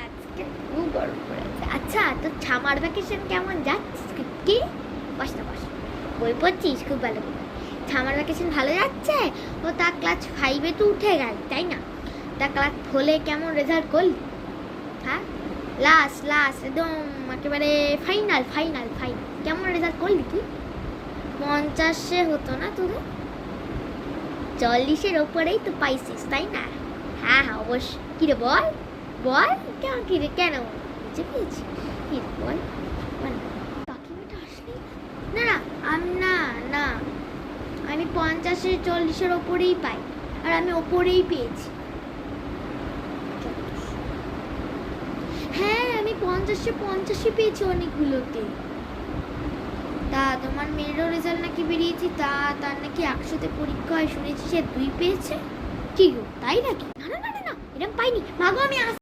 আজকে খুব গরম পড়েছে। আচ্ছা, তোর সামার ভ্যাকেশন কেমন যাচ্ছে? কি বস না বস, বই পড়ছিস? খুব ভালো করে। সামার ভ্যাকেশন ভালো যাচ্ছে? ও তা ক্লাস 5-এ তো উঠে গেল, তাই না? তা ক্লাস 4-এ কেমন রেজাল্ট করলি? হ্যাঁ, লাস্ট একদম একেবারে ফাইনাল ফাইনাল ফাইনাল কেমন রেজাল্ট করলি তুই? 50-এ হতো না তোদের? 40-এর ওপরেই তো পাইছিস, তাই না? হ্যাঁ হ্যাঁ অবশ্যই। কিরে বল বল, কেমন কিরে, কেন বুঝে পেয়েছি? কিরে বল বল। কাকিমাটা আসলি? না না না না, আমি 50-এ 40-এর ওপরেই পাই, আর আমি ওপরেই পেয়েছি। হ্যাঁ, আমি 50-এ 50-ই পেয়েছি অনেকগুলোতে। তা তোমার মেয়েরও রেজাল্ট নাকি বেরিয়েছি, তার নাকি 100-তে পরীক্ষা হয় শুনেছি, সে 2 পেয়েছে। কি গো, তাই নাকি? না না না না, এরকম পাইনি। মাগো আমি